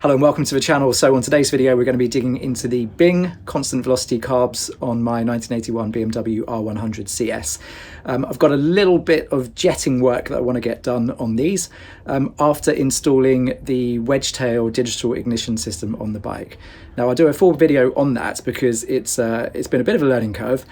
Hello and welcome to the channel. So on today's video we're going to be digging into the Bing constant velocity carbs on my 1981 BMW R100 CS. I've got a little bit of jetting work that I want to get done on these after installing the Wedgetail Digital Ignition system on the bike. Now I'll do a full video on that because it's been a bit of a learning curve,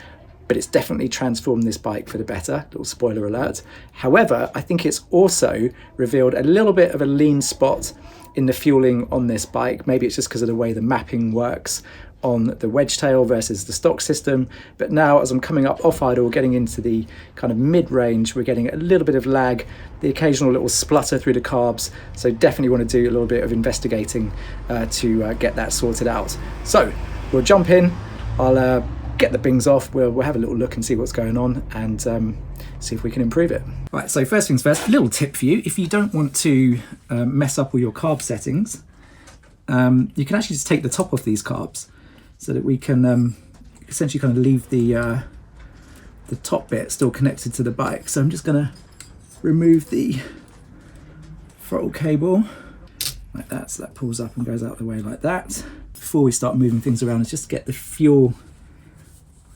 but it's definitely transformed this bike for the better, little spoiler alert. However, I think it's also revealed a little bit of a lean spot in the fueling on this bike. Maybe it's just because of the way the mapping works on the Wedgetail versus the stock system. But now as I'm coming up off idle, getting into the kind of mid-range, we're getting a little bit of lag, the occasional little splutter through the carbs. So definitely want to do a little bit of investigating to get that sorted out. So we'll jump in, I'll get the bings off, we'll have a little look and see what's going on and see if we can improve it. Right, so first things first, a little tip for you. If you don't want to mess up all your carb settings, you can actually just take the top off these carbs so that we can essentially kind of leave the top bit still connected to the bike. So I'm just gonna remove the throttle cable like that, so that pulls up and goes out the way like that. Before we start moving things around, is just get the fuel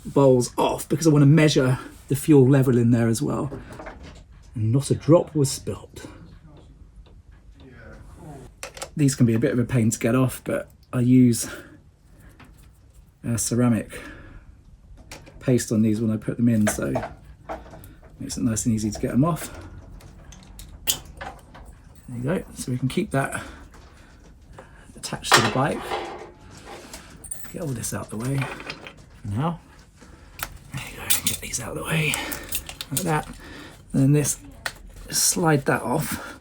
bowls off because I want to measure the fuel level in there as well. And not a drop was spilt. These can be a bit of a pain to get off, but I use ceramic paste on these when I put them in, so it makes it nice and easy to get them off. There you go. So we can keep that attached to the bike. Get all this out the way for now. There you go, get these out of the way, like that. And then this, just slide that off.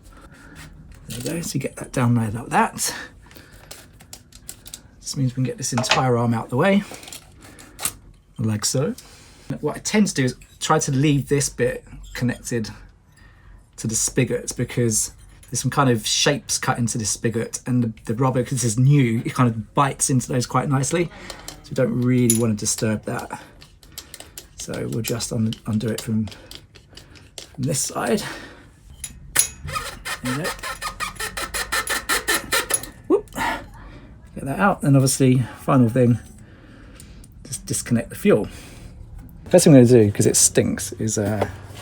There you go, so you get that down there like that. This means we can get this entire arm out the way, like so. What I tend to do is try to leave this bit connected to the spigot because there's some kind of shapes cut into this spigot, and the rubber, because this is new, it kind of bites into those quite nicely. So we don't really want to disturb that. So we'll just undo it from this side. There you go. Whoop. Get that out. And obviously, final thing, just disconnect the fuel. First thing I'm going to do, because it stinks, is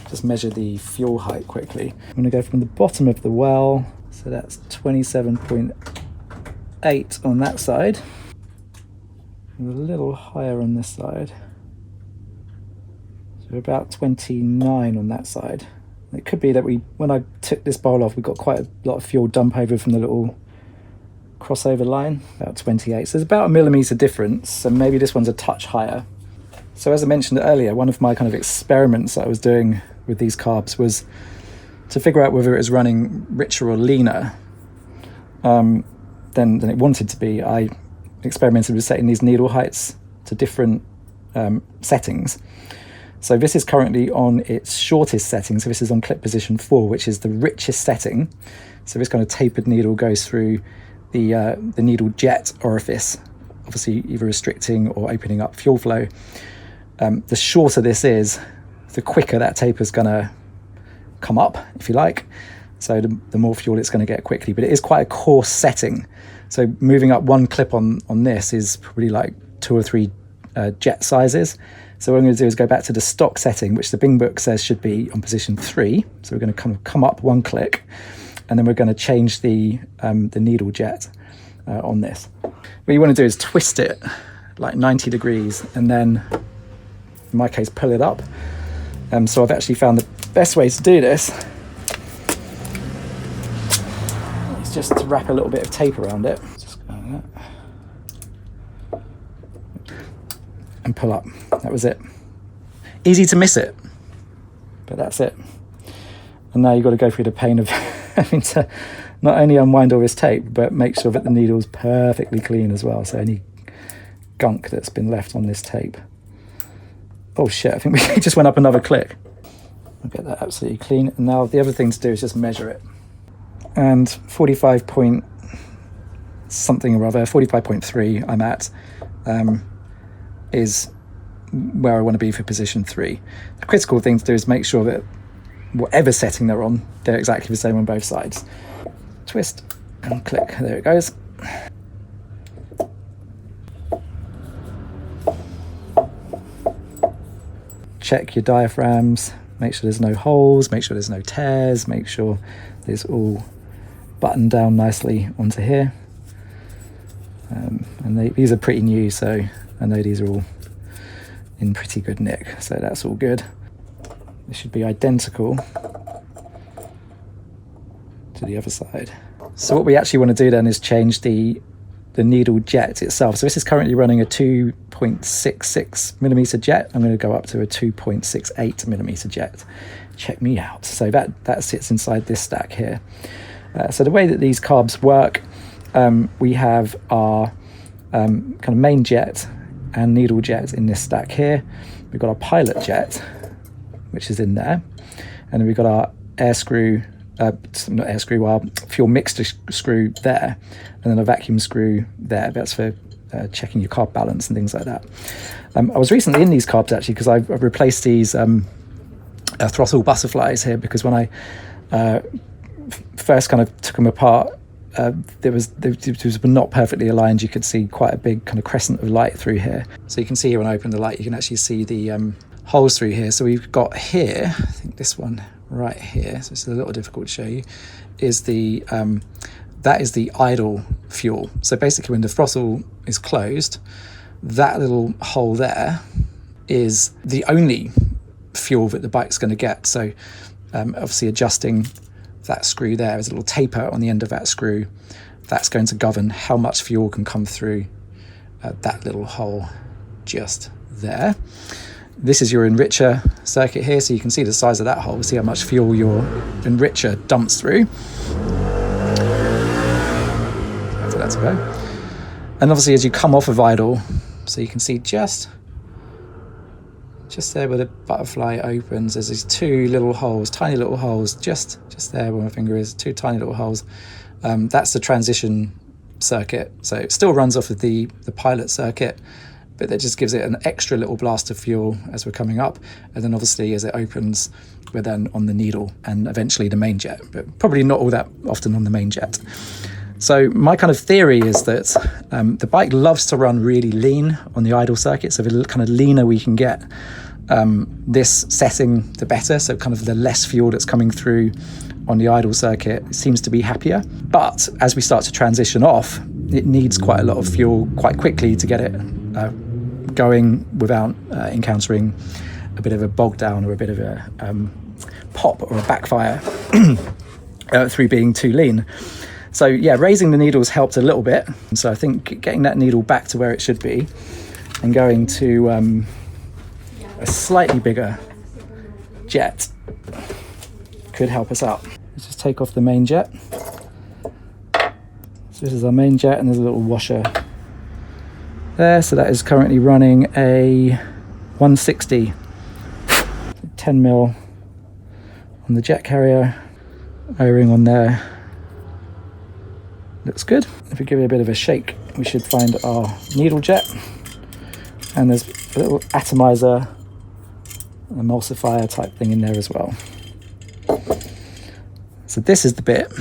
just measure the fuel height quickly. I'm going to go from the bottom of the well, so that's 27.8 on that side, and a little higher on this side. So about 29 on that side. It could be that when I took this bowl off, we got quite a lot of fuel dump over from the little crossover line, about 28. So there's about a millimetre difference, so maybe this one's a touch higher. So as I mentioned earlier, one of my kind of experiments that I was doing with these carbs was to figure out whether it was running richer or leaner than it wanted to be. I experimented with setting these needle heights to different settings. So this is currently on its shortest setting. So this is on clip position 4, which is the richest setting. So this kind of tapered needle goes through the needle jet orifice, obviously either restricting or opening up fuel flow. The shorter this is, the quicker that taper is going to come up, if you like. So the more fuel it's going to get quickly, but it is quite a coarse setting. So moving up one clip on this is probably like 2 or 3 jet sizes. So what I'm going to do is go back to the stock setting, which the Bing book says should be on position 3. So we're going to come up one click, and then we're going to change the needle jet on this. What you want to do is twist it like 90 degrees, and then, in my case, pull it up. So I've actually found the best way to do this is just to wrap a little bit of tape around it. Just go like that. And pull up. That was it. Easy to miss it, but that's it. And now you've got to go through the pain of having to not only unwind all this tape, but make sure that the needle's perfectly clean as well. So any gunk that's been left on this tape. Oh shit, I think we just went up another click. I'll get that absolutely clean. And now the other thing to do is just measure it. And 45 point something or other, 45.3 I'm at, is where I want to be for position 3. The critical thing to do is make sure that whatever setting they're on, they're exactly the same on both sides. Twist and click, there it goes. Check your diaphragms, make sure there's no holes, make sure there's no tears, make sure it's all buttoned down nicely onto here. And these are pretty new, so I know these are all in pretty good nick, so that's all good. This should be identical to the other side. So what we actually want to do then is change the needle jet itself. So this is currently running a 2.66 millimeter jet. I'm going to go up to a 2.68 millimeter jet. Check me out. So that sits inside this stack here. So the way that these carbs work, we have our kind of main jet and needle jet in this stack here. We've got our pilot jet, which is in there, and then we've got our air screw, not air screw, our fuel mixture screw there, and then a vacuum screw there. That's for checking your carb balance and things like that. I was recently in these carbs actually, because I've replaced these throttle butterflies here, because when I first kind of took them apart, they were not perfectly aligned. You could see quite a big kind of crescent of light through here. So you can see here when I open the light, you can actually see the holes through here. So we've got here, I think this one right here, so it's a little difficult to show you, is the that is the idle fuel. So basically when the throttle is closed, that little hole there is the only fuel that the bike's going to get. So obviously adjusting that screw there, is a little taper on the end of that screw. That's going to govern how much fuel can come through that little hole just there. This is your enricher circuit here, so you can see the size of that hole, see how much fuel your enricher dumps through. So that's a go. And obviously as you come off of idle, so you can see just there where the butterfly opens, there's these two little holes, tiny little holes, just there where my finger is, two tiny little holes. That's the transition circuit. So it still runs off of the pilot circuit, but that just gives it an extra little blast of fuel as we're coming up. And then obviously as it opens, we're then on the needle and eventually the main jet, but probably not all that often on the main jet. So my kind of theory is that the bike loves to run really lean on the idle circuit. So the kind of leaner we can get this setting, the better. So kind of the less fuel that's coming through on the idle circuit, it seems to be happier. But as we start to transition off, it needs quite a lot of fuel quite quickly to get it going without encountering a bit of a bog down or a bit of a pop or a backfire through being too lean. So yeah, raising the needles helped a little bit. So I think getting that needle back to where it should be and going to a slightly bigger jet could help us out. Let's just take off the main jet. So this is our main jet, and there's a little washer there. So that is currently running a 160, 10 mil on the jet carrier, O-ring on there. Looks good. If we give it a bit of a shake, we should find our needle jet. And there's a little atomizer, emulsifier type thing in there as well. So this is the bit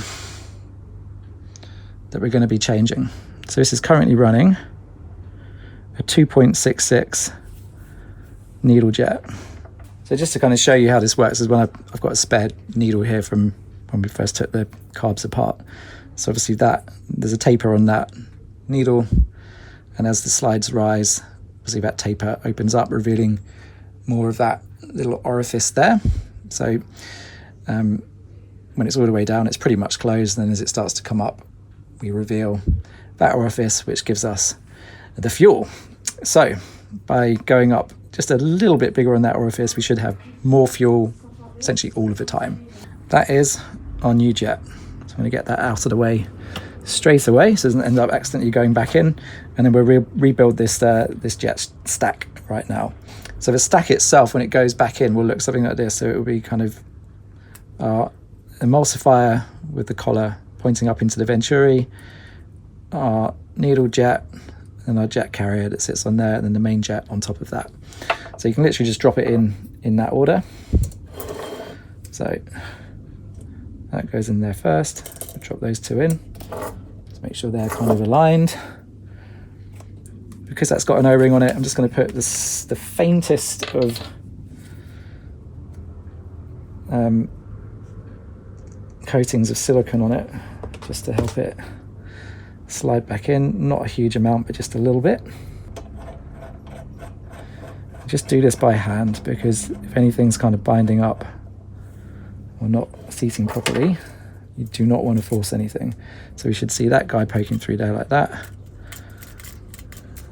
that we're going to be changing. So this is currently running a 2.66 needle jet. So just to kind of show you how this works is when I've got a spare needle here from when we first took the carbs apart. So obviously there's a taper on that needle, and as the slides rise, obviously that taper opens up, revealing more of that little orifice there. So when it's all the way down, it's pretty much closed. And then as it starts to come up, we reveal that orifice, which gives us the fuel. So by going up just a little bit bigger on that orifice, we should have more fuel essentially all of the time. That is our new jet. So I'm going to get that out of the way straight away so it doesn't end up accidentally going back in, and then we'll rebuild this jet stack right now. So the stack itself, when it goes back in, will look something like this. So it will be kind of our emulsifier with the collar pointing up into the venturi, our needle jet, and our jet carrier that sits on there, and then the main jet on top of that. So you can literally just drop it in that order. So that goes in there first. We'll drop those two in. Let's make sure they're kind of aligned. Because that's got an O-ring on it, I'm just going to put this, the faintest of coatings of silicone on it, just to help it slide back in. Not a huge amount, but just a little bit. Just do this by hand, because if anything's kind of binding up or not seating properly, you do not want to force anything. So we should see that guy poking through there like that.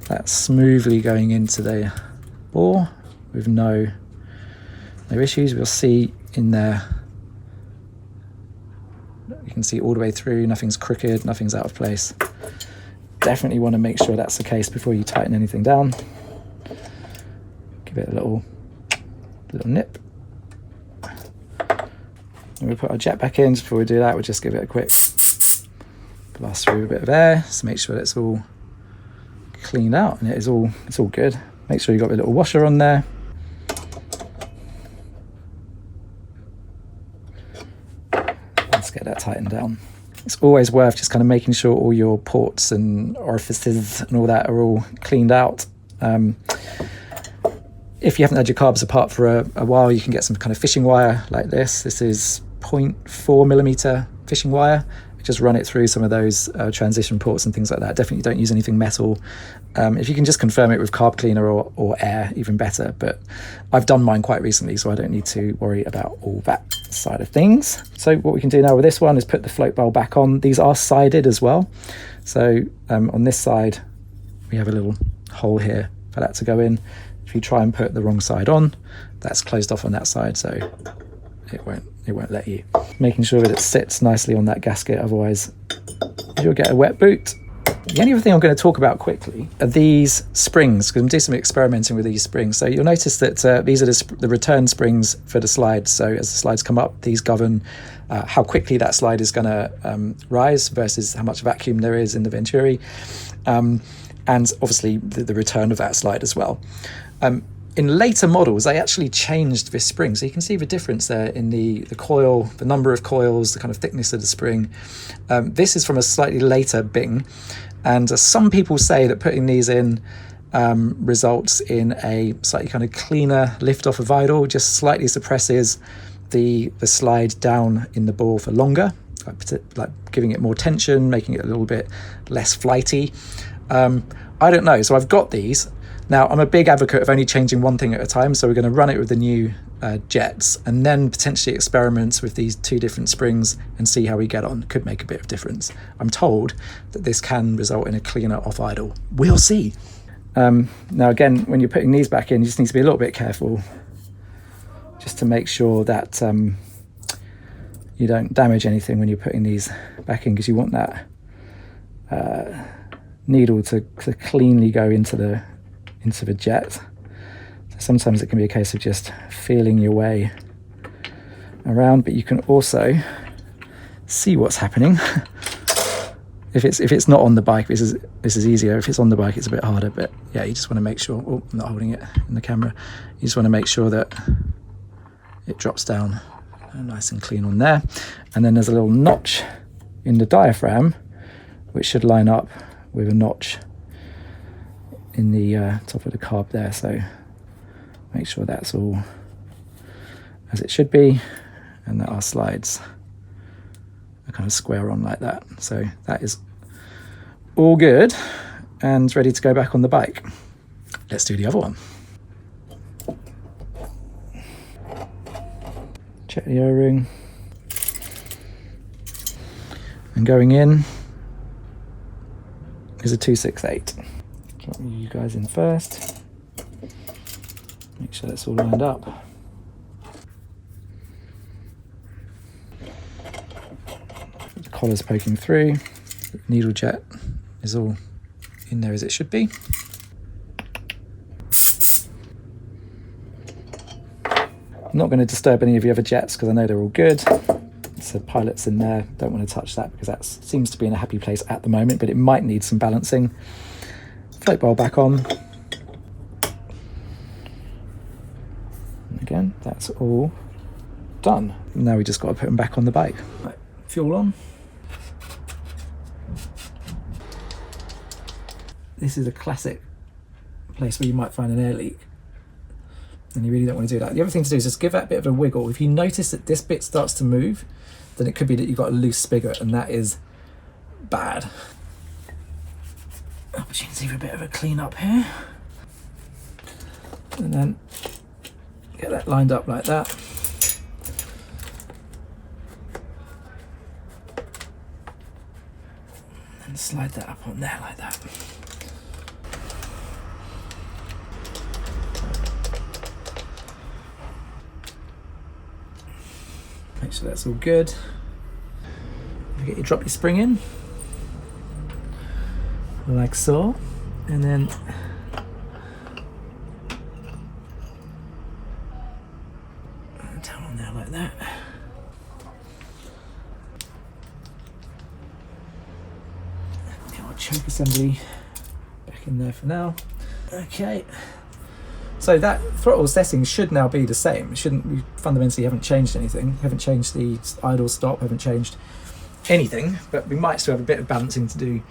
That's smoothly going into the bore with no issues. We'll see in there, you can see all the way through, nothing's crooked, nothing's out of place. Definitely want to make sure that's the case before you tighten anything down. Give it a little nip. And we'll put our jet back in. Just before we do that, we'll just give it a quick blast through a bit of air, just to make sure it's all cleaned out, and it's all good. Make sure you've got the little washer on there. Let's get that tightened down. It's always worth just kind of making sure all your ports and orifices and all that are all cleaned out. If you haven't had your carbs apart for a while, you can get some kind of fishing wire like this. This is 0.4 millimeter fishing wire. Just run it through some of those transition ports and things like that. Definitely don't use anything metal. If you can just confirm it with carb cleaner or air, even better. But I've done mine quite recently, so I don't need to worry about all that side of things. So what we can do now with this one is put the float bowl back on. These are sided as well. So on this side, we have a little hole here for that to go in. If you try and put the wrong side on, that's closed off on that side, so it won't let you. Making sure that it sits nicely on that gasket, otherwise you'll get a wet boot. The only other thing I'm going to talk about quickly are these springs, because I'm doing some experimenting with these springs. So you'll notice that these are the return springs for the slides. So as the slides come up, these govern how quickly that slide is going to rise versus how much vacuum there is in the Venturi, and obviously the return of that slide as well. In later models, they actually changed this spring. So you can see the difference there in the coil, the number of coils, the kind of thickness of the spring. This is from a slightly later Bing. And some people say that putting these in results in a slightly kind of cleaner lift off of idle, just slightly suppresses the slide down in the bore for longer, like giving it more tension, making it a little bit less flighty. I don't know. So I've got these. Now, I'm a big advocate of only changing one thing at a time, so we're going to run it with the new jets and then potentially experiment with these two different springs and see how we get on. Could make a bit of difference. I'm told that this can result in a cleaner off idle. We'll see. Now, again, when you're putting these back in, you just need to be a little bit careful just to make sure that you don't damage anything when you're putting these back in, because you want that needle to cleanly go into the jet. So sometimes it can be a case of just feeling your way around, but you can also see what's happening. If it's not on the bike, this is easier. If it's on the bike, it's a bit harder, but yeah, you just want to make sure. Oh, I'm not holding it in the camera. You just want to make sure that it drops down nice and clean on there. And then there's a little notch in the diaphragm which should line up with a notch in the top of the carb there, so make sure that's all as it should be, and that our slides are kind of square on like that. So that is all good and ready to go back on the bike. Let's do the other one. Check the O-ring, and going in is a 268. Drop you guys in first. Make sure that's all lined up. The collar's poking through. The needle jet is all in there as it should be. I'm not going to disturb any of the other jets because I know they're all good. So pilot's in there, don't want to touch that because that seems to be in a happy place at the moment, but it might need some balancing. Float bowl back on. Again, that's all done. Now we just got to put them back on the bike. Right, fuel on. this is a classic place where you might find an air leak, and you really don't want to do that. The other thing to do is just give that a bit of a wiggle. If you notice that this bit starts to move, then it could be that you've got a loose spigot, and that is bad. Opportunity for a bit of a clean up here, and then get that lined up like that. And slide that up on there like that. Make sure that's all good. Get your drop your spring in, like so, and then down on there like that. Get our choke assembly back in there for now. Okay. So that throttle setting should now be the same. It shouldn't, we fundamentally haven't changed anything. Haven't changed the idle stop, haven't changed anything, but we might still have a bit of balancing to do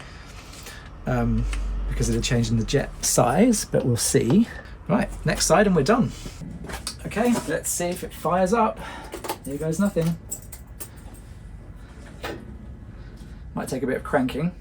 because of the change in the jet size, but we'll see. Right, next side and we're done. Okay, let's see if it fires up. Here goes nothing. Might take a bit of cranking.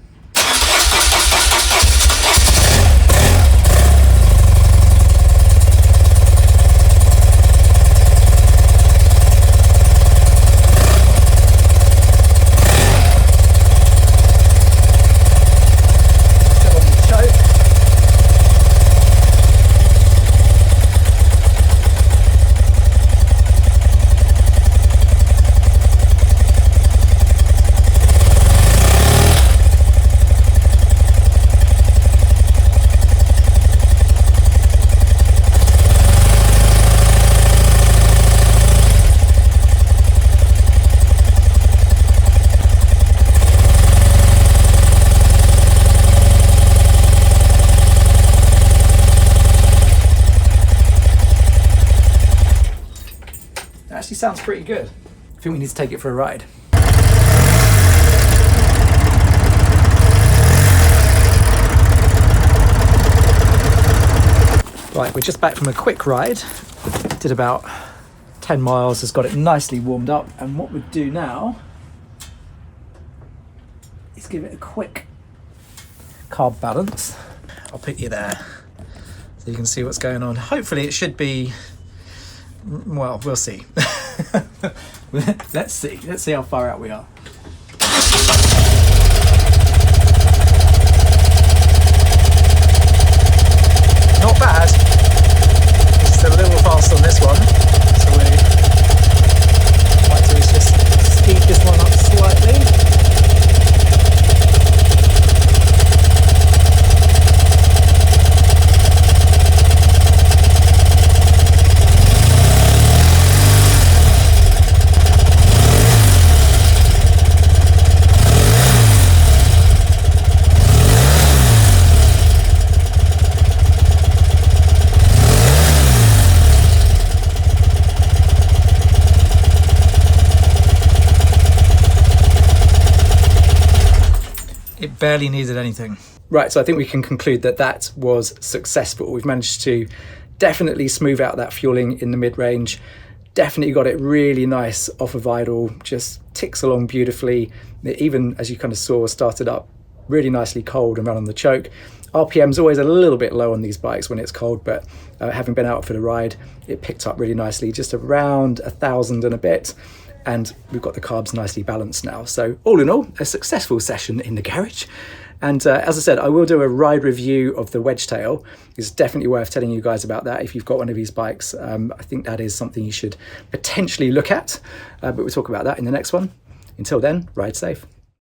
Actually sounds pretty good. I think we need to take it for a ride. Right, we're just back from a quick ride. Did about 10 miles, has got it nicely warmed up, and what we'll do now is give it a quick carb balance. I'll put you there so you can see what's going on. Hopefully it should be, well, we'll see. Let's see how far out we are. Not bad, just a little fast on this one, so we might do is just speed this one up slightly. It barely needed anything. Right, so I think we can conclude that that was successful. We've managed to definitely smooth out that fueling in the mid-range. Definitely got it really nice off of idle, just ticks along beautifully. It even, as you kind of saw, started up really nicely cold and ran on the choke. RPM's always a little bit low on these bikes when it's cold, but having been out for the ride, it picked up really nicely, just around 1,000 and a bit. And we've got the carbs nicely balanced now. So all in all, a successful session in the garage. And as I said, I will do a ride review of the Wedgetail. It's definitely worth telling you guys about that if you've got one of these bikes. I think that is something you should potentially look at, but we'll talk about that in the next one. Until then, ride safe.